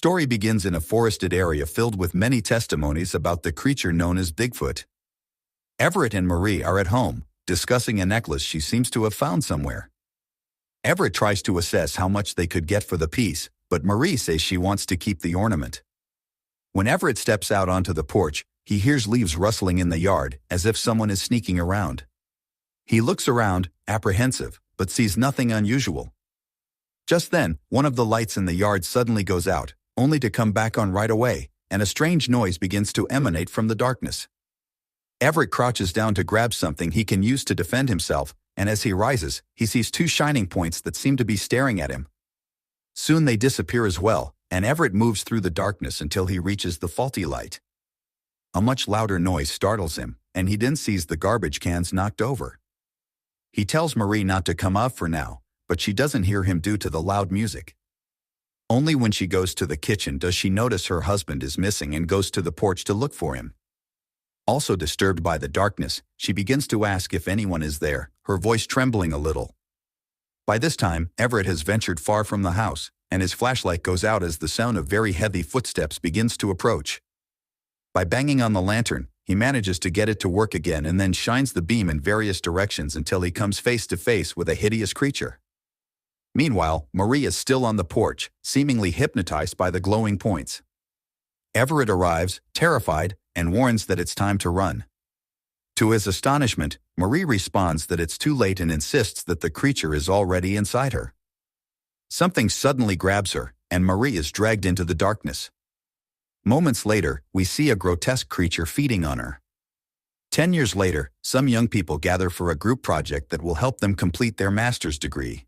story begins in a forested area filled with many testimonies about the creature known as Bigfoot. Everett and Marie are at home, discussing a necklace she seems to have found somewhere. Everett tries to assess how much they could get for the piece, but Marie says she wants to keep the ornament. When Everett steps out onto the porch, he hears leaves rustling in the yard, as if someone is sneaking around. He looks around, apprehensive, but sees nothing unusual. Just then, one of the lights in the yard suddenly goes out, only to come back on right away, and a strange noise begins to emanate from the darkness. Everett crouches down to grab something he can use to defend himself, and as he rises, he sees two shining points that seem to be staring at him. Soon they disappear as well, and Everett moves through the darkness until he reaches the faulty light. A much louder noise startles him, and he then sees the garbage cans knocked over. He tells Marie not to come out for now, but she doesn't hear him due to the loud music. Only when she goes to the kitchen does she notice her husband is missing and goes to the porch to look for him. Also disturbed by the darkness, she begins to ask if anyone is there, her voice trembling a little. By this time, Everett has ventured far from the house, and his flashlight goes out as the sound of very heavy footsteps begins to approach. By banging on the lantern, he manages to get it to work again and then shines the beam in various directions until he comes face to face with a hideous creature. Meanwhile, Marie is still on the porch, seemingly hypnotized by the glowing points. Everett arrives, terrified, and warns that it's time to run. To his astonishment, Marie responds that it's too late and insists that the creature is already inside her. Something suddenly grabs her, and Marie is dragged into the darkness. Moments later, we see a grotesque creature feeding on her. 10 years later, some young people gather for a group project that will help them complete their master's degree.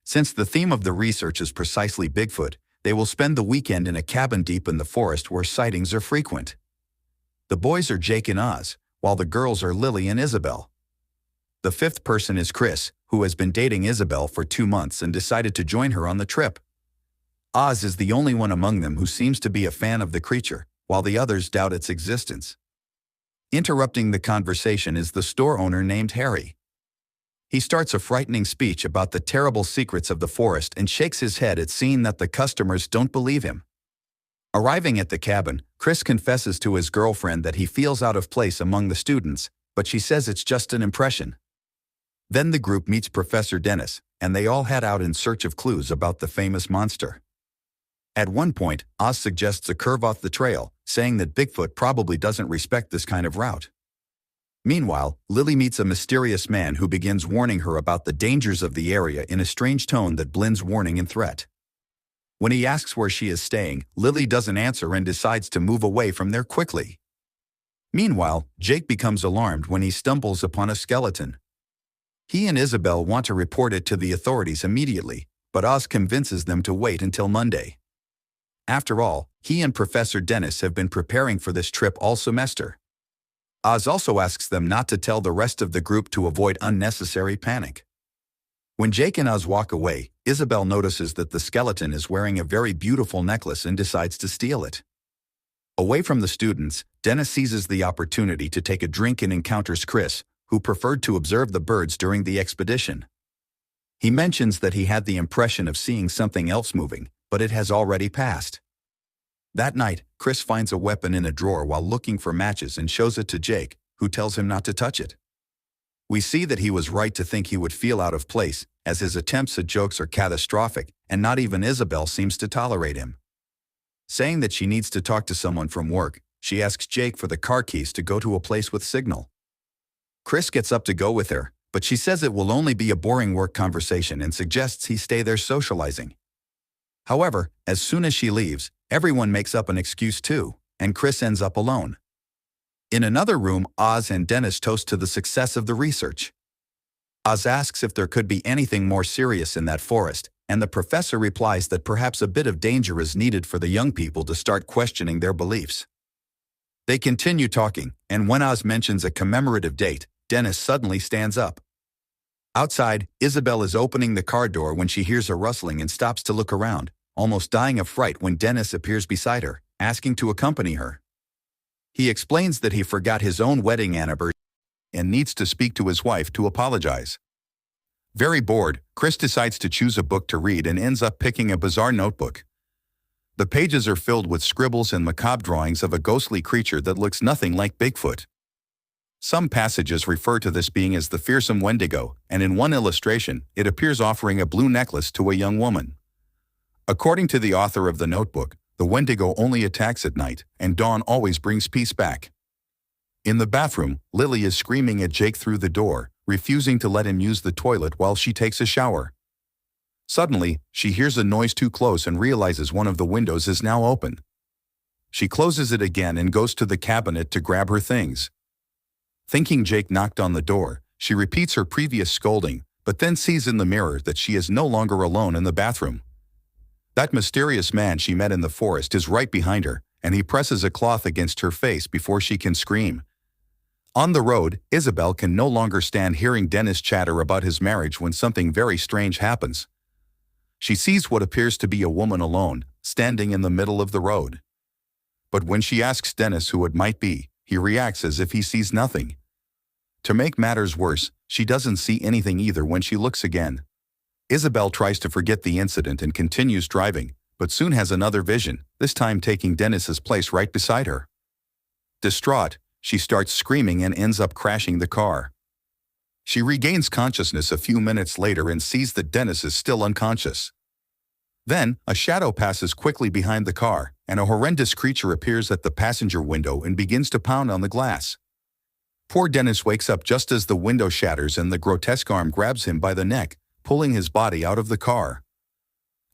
Since the theme of the research is precisely Bigfoot, they will spend the weekend in a cabin deep in the forest where sightings are frequent. The boys are Jake and Oz, while the girls are Lily and Isabel. The fifth person is Chris, who has been dating Isabel for 2 months and decided to join her on the trip. Oz is the only one among them who seems to be a fan of the creature, while the others doubt its existence. Interrupting the conversation is the store owner named Harry. He starts a frightening speech about the terrible secrets of the forest and shakes his head at seeing that the customers don't believe him. Arriving at the cabin, Chris confesses to his girlfriend that he feels out of place among the students, but she says it's just an impression. Then the group meets Professor Dennis, and they all head out in search of clues about the famous monster. At one point, Oz suggests a curve off the trail, saying that Bigfoot probably doesn't respect this kind of route. Meanwhile, Lily meets a mysterious man who begins warning her about the dangers of the area in a strange tone that blends warning and threat. When he asks where she is staying, Lily doesn't answer and decides to move away from there quickly. Meanwhile, Jake becomes alarmed when he stumbles upon a skeleton. He and Isabel want to report it to the authorities immediately, but Oz convinces them to wait until Monday. After all, he and Professor Dennis have been preparing for this trip all semester. Oz also asks them not to tell the rest of the group to avoid unnecessary panic. When Jake and Oz walk away, Isabel notices that the skeleton is wearing a very beautiful necklace and decides to steal it. Away from the students, Dennis seizes the opportunity to take a drink and encounters Chris, who preferred to observe the birds during the expedition. He mentions that he had the impression of seeing something else moving, but it has already passed. That night, Chris finds a weapon in a drawer while looking for matches and shows it to Jake, who tells him not to touch it. We see that he was right to think he would feel out of place, as his attempts at jokes are catastrophic, and not even Isabel seems to tolerate him. Saying that she needs to talk to someone from work, she asks Jake for the car keys to go to a place with signal. Chris gets up to go with her, but she says it will only be a boring work conversation and suggests he stay there socializing. However, as soon as she leaves, everyone makes up an excuse too, and Chris ends up alone. In another room, Oz and Dennis toast to the success of the research. Oz asks if there could be anything more serious in that forest, and the professor replies that perhaps a bit of danger is needed for the young people to start questioning their beliefs. They continue talking, and when Oz mentions a commemorative date, Dennis suddenly stands up. Outside, Isabel is opening the car door when she hears a rustling and stops to look around, almost dying of fright when Dennis appears beside her, asking to accompany her. He explains that he forgot his own wedding anniversary and needs to speak to his wife to apologize. Very bored, Chris decides to choose a book to read and ends up picking a bizarre notebook. The pages are filled with scribbles and macabre drawings of a ghostly creature that looks nothing like Bigfoot. Some passages refer to this being as the fearsome Wendigo, and in one illustration, it appears offering a blue necklace to a young woman. According to the author of the notebook, the Wendigo only attacks at night, and dawn always brings peace back. In the bathroom, Lily is screaming at Jake through the door, refusing to let him use the toilet while she takes a shower. Suddenly, she hears a noise too close and realizes one of the windows is now open. She closes it again and goes to the cabinet to grab her things. Thinking Jake knocked on the door, she repeats her previous scolding, but then sees in the mirror that she is no longer alone in the bathroom. That mysterious man she met in the forest is right behind her, and he presses a cloth against her face before she can scream. On the road, Isabel can no longer stand hearing Dennis chatter about his marriage when something very strange happens. She sees what appears to be a woman alone, standing in the middle of the road. But when she asks Dennis who it might be, he reacts as if he sees nothing. To make matters worse, she doesn't see anything either when she looks again. Isabel tries to forget the incident and continues driving, but soon has another vision, this time taking Dennis's place right beside her. Distraught, she starts screaming and ends up crashing the car. She regains consciousness a few minutes later and sees that Dennis is still unconscious. Then, a shadow passes quickly behind the car, and a horrendous creature appears at the passenger window and begins to pound on the glass. Poor Dennis wakes up just as the window shatters and the grotesque arm grabs him by the neck, pulling his body out of the car.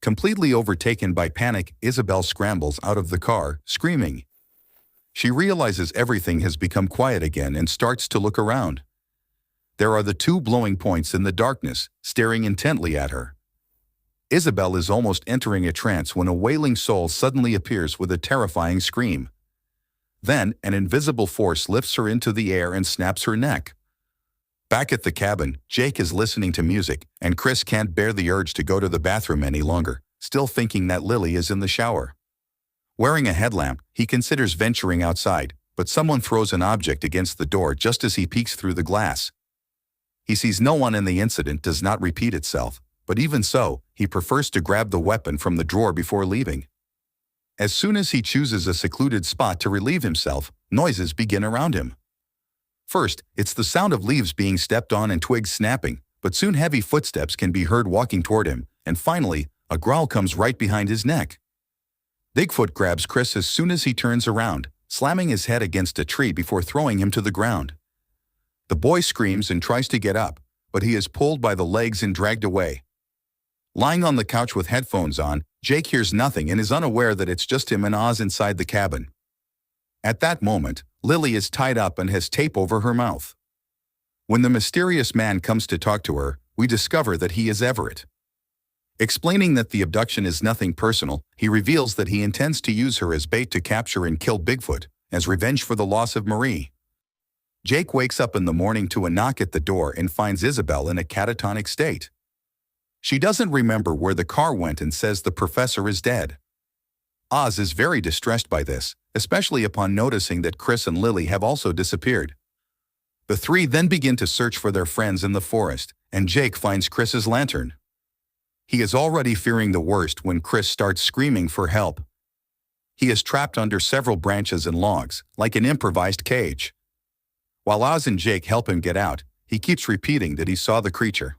Completely overtaken by panic, Isabel scrambles out of the car, screaming. She realizes everything has become quiet again and starts to look around. There are the two glowing points in the darkness, staring intently at her. Isabel is almost entering a trance when a wailing soul suddenly appears with a terrifying scream. Then, an invisible force lifts her into the air and snaps her neck. Back at the cabin, Jake is listening to music, and Chris can't bear the urge to go to the bathroom any longer, still thinking that Lily is in the shower. Wearing a headlamp, he considers venturing outside, but someone throws an object against the door just as he peeks through the glass. He sees no one and the incident does not repeat itself, but even so, he prefers to grab the weapon from the drawer before leaving. As soon as he chooses a secluded spot to relieve himself, noises begin around him. First, it's the sound of leaves being stepped on and twigs snapping, but soon heavy footsteps can be heard walking toward him, and finally, a growl comes right behind his neck. Bigfoot grabs Chris as soon as he turns around, slamming his head against a tree before throwing him to the ground. The boy screams and tries to get up, but he is pulled by the legs and dragged away. Lying on the couch with headphones on, Jake hears nothing and is unaware that it's just him and Oz inside the cabin. At that moment, Lily is tied up and has tape over her mouth. When the mysterious man comes to talk to her, we discover that he is Everett. Explaining that the abduction is nothing personal, he reveals that he intends to use her as bait to capture and kill Bigfoot, as revenge for the loss of Marie. Jake wakes up in the morning to a knock at the door and finds Isabel in a catatonic state. She doesn't remember where the car went and says the professor is dead. Oz is very distressed by this, especially upon noticing that Chris and Lily have also disappeared. The three then begin to search for their friends in the forest, and Jake finds Chris's lantern. He is already fearing the worst when Chris starts screaming for help. He is trapped under several branches and logs, like an improvised cage. While Oz and Jake help him get out, he keeps repeating that he saw the creature.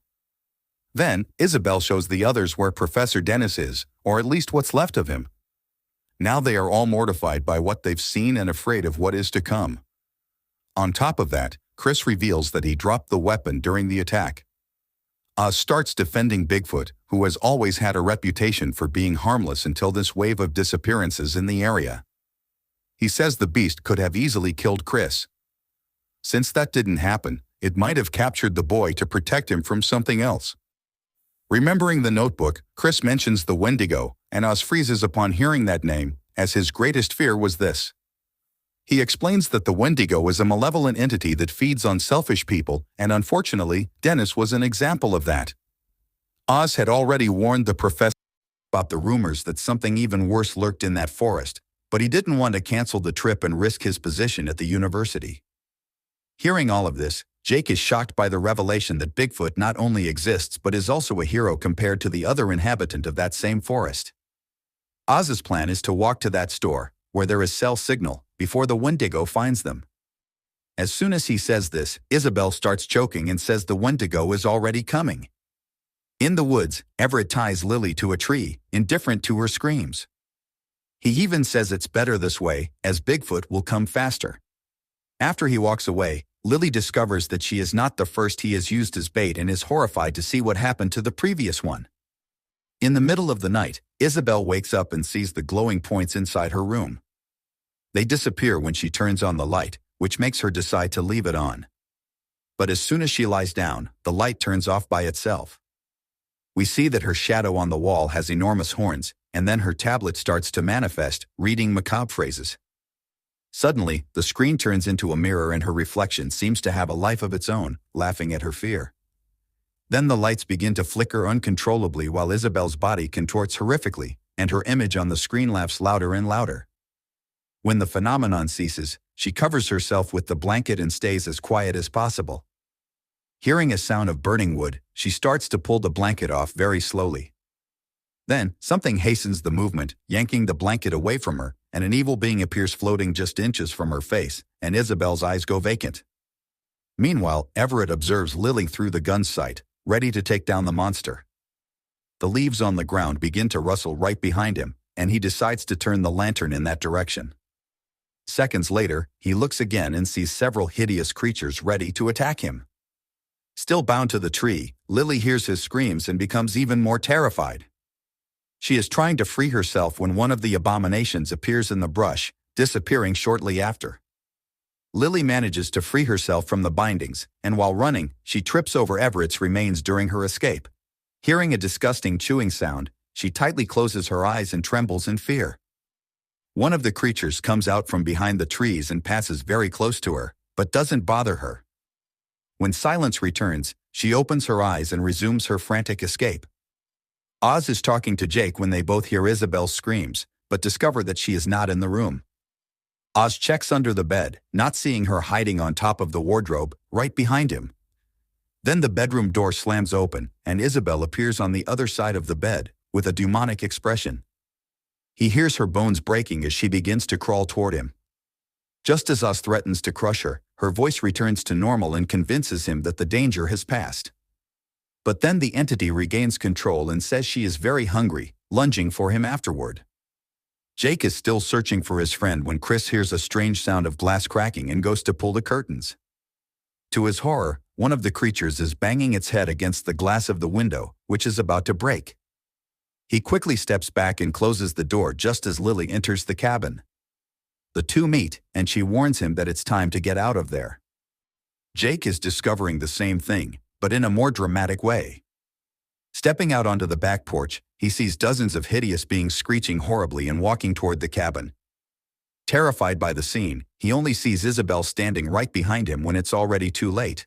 Then, Isabel shows the others where Professor Dennis is, or at least what's left of him. Now they are all mortified by what they've seen and afraid of what is to come. On top of that, Chris reveals that he dropped the weapon during the attack. Oz starts defending Bigfoot, who has always had a reputation for being harmless until this wave of disappearances in the area. He says the beast could have easily killed Chris. Since that didn't happen, it might have captured the boy to protect him from something else. Remembering the notebook, Chris mentions the Wendigo, and Oz freezes upon hearing that name, as his greatest fear was this. He explains that the Wendigo is a malevolent entity that feeds on selfish people, and unfortunately, Dennis was an example of that. Oz had already warned the professor about the rumors that something even worse lurked in that forest, but he didn't want to cancel the trip and risk his position at the university. Hearing all of this, Jake is shocked by the revelation that Bigfoot not only exists but is also a hero compared to the other inhabitant of that same forest. Oz's plan is to walk to that store, where there is cell signal, before the Wendigo finds them. As soon as he says this, Isabel starts choking and says the Wendigo is already coming. In the woods, Everett ties Lily to a tree, indifferent to her screams. He even says it's better this way, as Bigfoot will come faster. After he walks away, Lily discovers that she is not the first he has used as bait and is horrified to see what happened to the previous one. In the middle of the night, Isabel wakes up and sees the glowing points inside her room. They disappear when she turns on the light, which makes her decide to leave it on. But as soon as she lies down, the light turns off by itself. We see that her shadow on the wall has enormous horns, and then her tablet starts to manifest, reading macabre phrases. Suddenly, the screen turns into a mirror and her reflection seems to have a life of its own, laughing at her fear. Then the lights begin to flicker uncontrollably while Isabel's body contorts horrifically, and her image on the screen laughs louder and louder. When the phenomenon ceases, she covers herself with the blanket and stays as quiet as possible. Hearing a sound of burning wood, she starts to pull the blanket off very slowly. Then, something hastens the movement, yanking the blanket away from her, and an evil being appears floating just inches from her face, and Isabel's eyes go vacant. Meanwhile, Everett observes Lily through the gun's sight, ready to take down the monster. The leaves on the ground begin to rustle right behind him, and he decides to turn the lantern in that direction. Seconds later, he looks again and sees several hideous creatures ready to attack him. Still bound to the tree, Lily hears his screams and becomes even more terrified. She is trying to free herself when one of the abominations appears in the brush, disappearing shortly after. Lily manages to free herself from the bindings, and while running, she trips over Everett's remains during her escape. Hearing a disgusting chewing sound, she tightly closes her eyes and trembles in fear. One of the creatures comes out from behind the trees and passes very close to her, but doesn't bother her. When silence returns, she opens her eyes and resumes her frantic escape. Oz is talking to Jake when they both hear Isabel's screams, but discover that she is not in the room. Oz checks under the bed, not seeing her hiding on top of the wardrobe, right behind him. Then the bedroom door slams open, and Isabel appears on the other side of the bed, with a demonic expression. He hears her bones breaking as she begins to crawl toward him. Just as Oz threatens to crush her, her voice returns to normal and convinces him that the danger has passed. But then the entity regains control and says she is very hungry, lunging for him afterward. Jake is still searching for his friend when Chris hears a strange sound of glass cracking and goes to pull the curtains. To his horror, one of the creatures is banging its head against the glass of the window, which is about to break. He quickly steps back and closes the door just as Lily enters the cabin. The two meet, and she warns him that it's time to get out of there. Jake is discovering the same thing, but in a more dramatic way. Stepping out onto the back porch, he sees dozens of hideous beings screeching horribly and walking toward the cabin. Terrified by the scene, he only sees Isabel standing right behind him when it's already too late.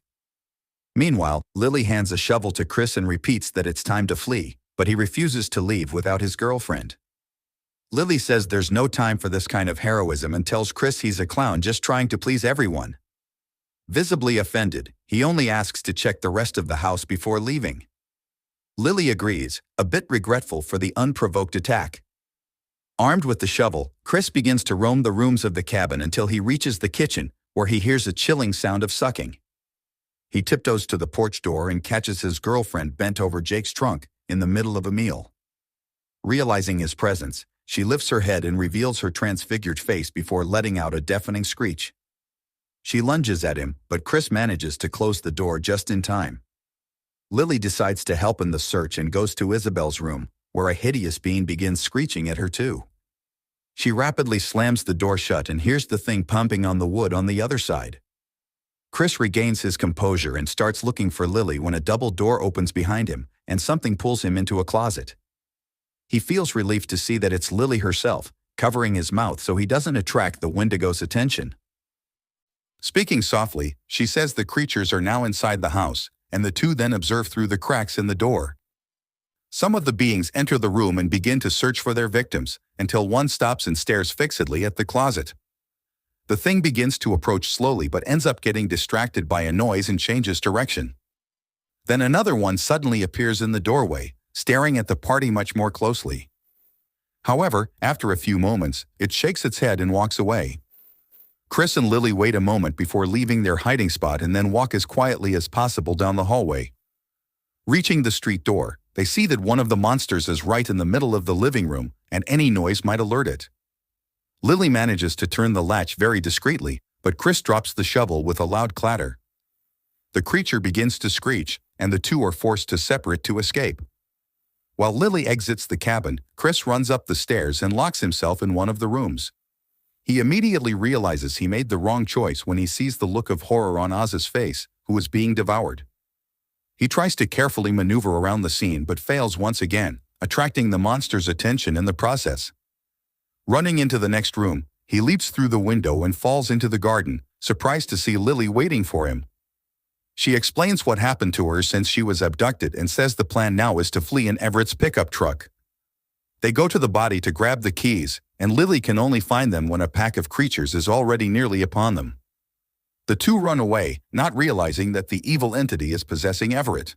Meanwhile, Lily hands a shovel to Chris and repeats that it's time to flee, but he refuses to leave without his girlfriend. Lily says there's no time for this kind of heroism and tells Chris he's a clown just trying to please everyone. Visibly offended, he only asks to check the rest of the house before leaving. Lily agrees, a bit regretful for the unprovoked attack. Armed with the shovel, Chris begins to roam the rooms of the cabin until he reaches the kitchen, where he hears a chilling sound of sucking. He tiptoes to the porch door and catches his girlfriend bent over Jake's trunk, in the middle of a meal. Realizing his presence, she lifts her head and reveals her transfigured face before letting out a deafening screech. She lunges at him, but Chris manages to close the door just in time. Lily decides to help in the search and goes to Isabel's room, where a hideous being begins screeching at her too. She rapidly slams the door shut and hears the thing pumping on the wood on the other side. Chris regains his composure and starts looking for Lily when a double door opens behind him, and something pulls him into a closet. He feels relief to see that it's Lily herself, covering his mouth so he doesn't attract the Wendigo's attention. Speaking softly, she says the creatures are now inside the house, and the two then observe through the cracks in the door. Some of the beings enter the room and begin to search for their victims, until one stops and stares fixedly at the closet. The thing begins to approach slowly but ends up getting distracted by a noise and changes direction. Then another one suddenly appears in the doorway, staring at the party much more closely. However, after a few moments, it shakes its head and walks away. Chris and Lily wait a moment before leaving their hiding spot and then walk as quietly as possible down the hallway. Reaching the street door, they see that one of the monsters is right in the middle of the living room, and any noise might alert it. Lily manages to turn the latch very discreetly, but Chris drops the shovel with a loud clatter. The creature begins to screech, and the two are forced to separate to escape. While Lily exits the cabin, Chris runs up the stairs and locks himself in one of the rooms. He immediately realizes he made the wrong choice when he sees the look of horror on Oz's face, who is being devoured. He tries to carefully maneuver around the scene but fails once again, attracting the monster's attention in the process. Running into the next room, he leaps through the window and falls into the garden, surprised to see Lily waiting for him. She explains what happened to her since she was abducted and says the plan now is to flee in Everett's pickup truck. They go to the body to grab the keys, and Lily can only find them when a pack of creatures is already nearly upon them. The two run away, not realizing that the evil entity is possessing Everett.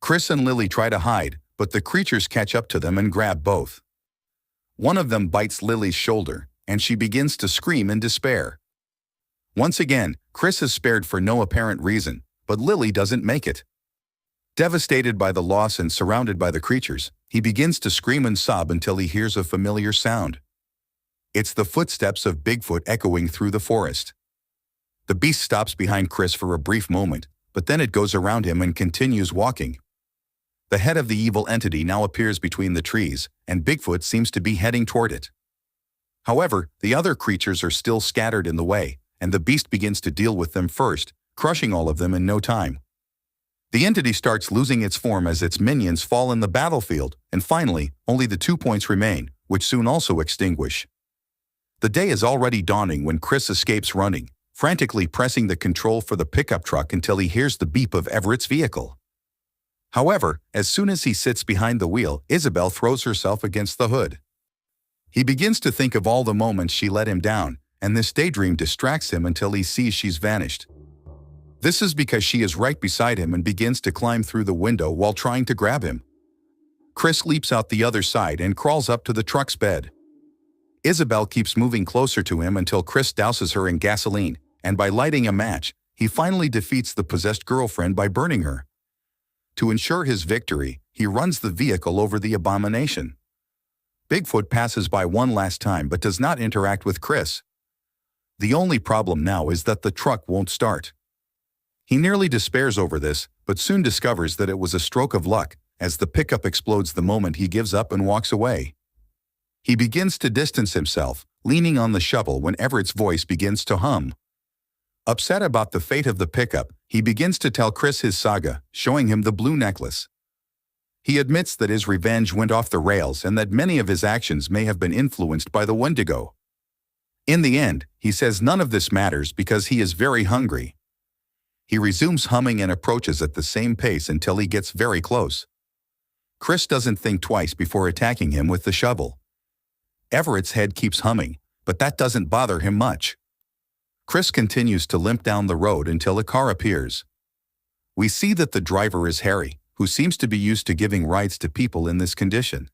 Chris and Lily try to hide, but the creatures catch up to them and grab both. One of them bites Lily's shoulder, and she begins to scream in despair. Once again, Chris is spared for no apparent reason, but Lily doesn't make it. Devastated by the loss and surrounded by the creatures, he begins to scream and sob until he hears a familiar sound. It's the footsteps of Bigfoot echoing through the forest. The beast stops behind Chris for a brief moment, but then it goes around him and continues walking. The head of the evil entity now appears between the trees, and Bigfoot seems to be heading toward it. However, the other creatures are still scattered in the way, and the beast begins to deal with them first, crushing all of them in no time. The entity starts losing its form as its minions fall in the battlefield, and finally, only the 2 points remain, which soon also extinguish. The day is already dawning when Chris escapes running, frantically pressing the control for the pickup truck until he hears the beep of Everett's vehicle. However, as soon as he sits behind the wheel, Isabel throws herself against the hood. He begins to think of all the moments she let him down, and this daydream distracts him until he sees she's vanished. This is because she is right beside him and begins to climb through the window while trying to grab him. Chris leaps out the other side and crawls up to the truck's bed. Isabel keeps moving closer to him until Chris douses her in gasoline, and by lighting a match, he finally defeats the possessed girlfriend by burning her. To ensure his victory, he runs the vehicle over the abomination. Bigfoot passes by one last time but does not interact with Chris. The only problem now is that the truck won't start. He nearly despairs over this, but soon discovers that it was a stroke of luck, as the pickup explodes the moment he gives up and walks away. He begins to distance himself, leaning on the shovel when Everett's voice begins to hum. Upset about the fate of the pickup, he begins to tell Chris his saga, showing him the blue necklace. He admits that his revenge went off the rails and that many of his actions may have been influenced by the Wendigo. In the end, he says none of this matters because he is very hungry. He resumes humming and approaches at the same pace until he gets very close. Chris doesn't think twice before attacking him with the shovel. Everett's head keeps humming, but that doesn't bother him much. Chris continues to limp down the road until a car appears. We see that the driver is Harry, who seems to be used to giving rides to people in this condition.